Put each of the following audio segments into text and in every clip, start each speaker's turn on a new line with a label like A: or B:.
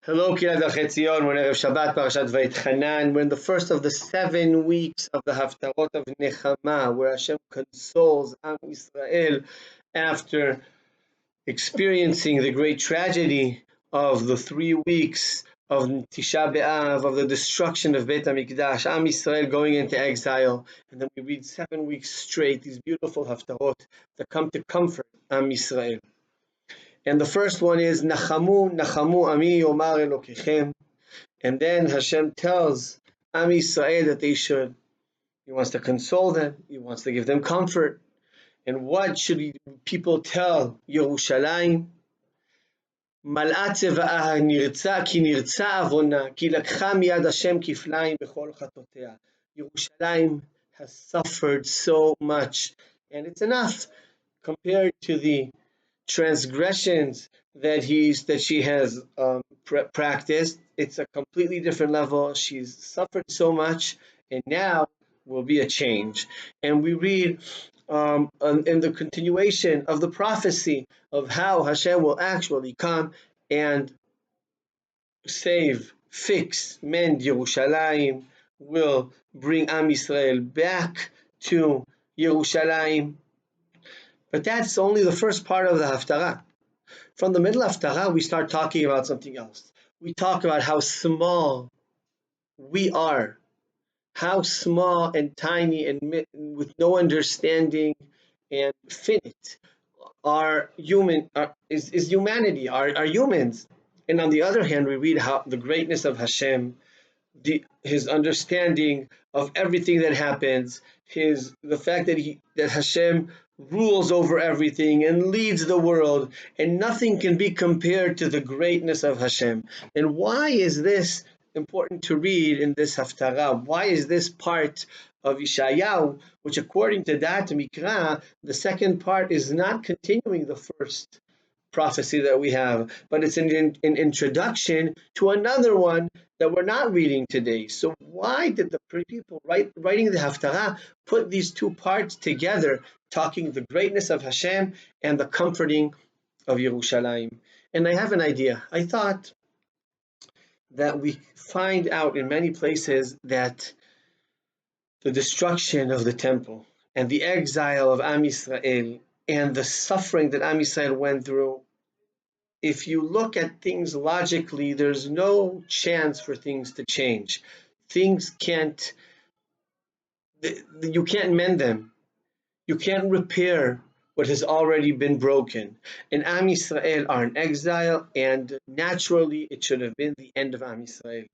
A: Hello, Kehilat Darchei Tzion. We're in Shabbat, Parashat Vayitchanan. We're in the first of the 7 weeks of the Haftarot of Nachamu, where Hashem consoles Am Yisrael after experiencing the great tragedy of the 3 weeks of Tisha B'Av, of the destruction of Beit HaMikdash, Am Yisrael going into exile. And then we read 7 weeks straight, these beautiful Haftarot that come to comfort Am Yisrael. And the first one is Nachamu, Nachamu Ami Yomar Elokechem. And then Hashem tells Am Yisrael that they should. He wants to console them. He wants to give them comfort. And what should people tell Yerushalayim? Mal'at tzeva'ah nirtza ki nirtza avona ki lakcha miyad Hashem kiflayim bechol chatotea. Yerushalayim has suffered so much, and it's enough compared to the transgressions that she has practiced. It's a completely different level. She's suffered so much, and now will be a change. And we read in the continuation of the prophecy of how Hashem will actually come and save, fix, mend Yerushalayim, will bring Am Yisrael back to Yerushalayim. But that's only the first part of the Haftarah. From the middle of Haftarah, we start talking about something else. We talk about how small we are, how small and tiny and with no understanding and finite is humanity, are humans. And on the other hand, we read how the greatness of Hashem, his understanding of everything that happens, the fact that Hashem rules over everything and leads the world, and nothing can be compared to the greatness of Hashem. And why is this important to read in this Haftarah? Why is this part of Yeshayahu, which according to that Mikra, the second part is not continuing the first prophecy that we have, but it's an introduction to another one that we're not reading today. So why did the people writing the Haftarah put these two parts together, talking the greatness of Hashem and the comforting of Yerushalayim? And I have an idea. I thought that we find out in many places that the destruction of the temple and the exile of Am Yisrael and the suffering that Am Yisrael went through, if you look at things logically, there's no chance for things to change. Things you can't mend them. You can't repair what has already been broken. And Am Yisrael are in exile, and naturally it should have been the end of Am Yisrael.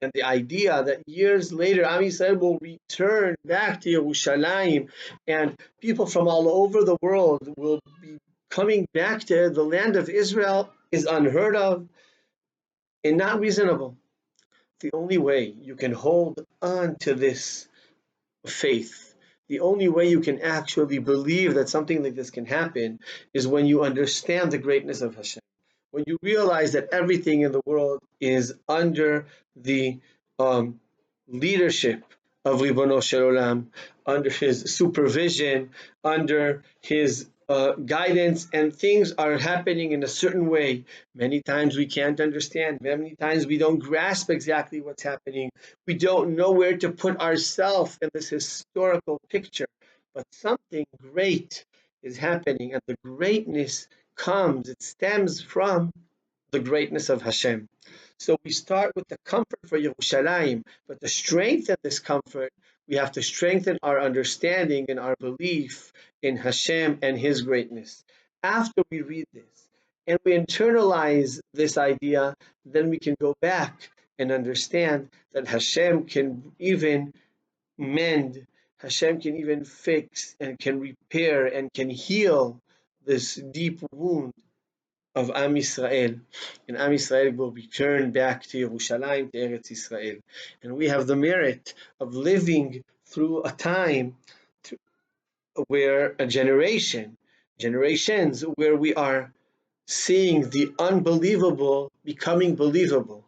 A: And the idea that years later Am Yisrael will return back to Yerushalayim, and people from all over the world will be coming back to the land of Israel is unheard of and not reasonable. The only way you can hold on to this faith, the only way you can actually believe that something like this can happen, is when you understand the greatness of Hashem. When you realize that everything in the world is under the leadership of Ribono Shel Olam, under his supervision, under his guidance, and things are happening in a certain way. Many times we can't understand. Many times we don't grasp exactly what's happening. We don't know where to put ourselves in this historical picture. But something great is happening, and the greatness it stems from the greatness of Hashem. So we start with the comfort for Yerushalayim, but to strengthen this comfort, we have to strengthen our understanding and our belief in Hashem and His greatness. After we read this and we internalize this idea, then we can go back and understand that Hashem can even mend, Hashem can even fix and can repair and can heal this deep wound of Am Yisrael, and Am Yisrael will return back to Yerushalayim, to Eretz Yisrael. And we have the merit of living through a time where generations where we are seeing the unbelievable becoming believable.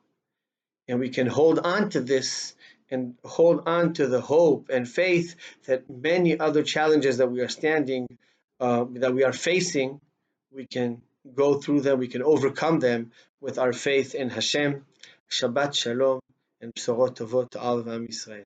A: And we can hold on to this and hold on to the hope and faith that many other challenges that we are facing, we can go through them, we can overcome them with our faith in Hashem. Shabbat Shalom and Bsorot Tovot to all of Am Yisrael.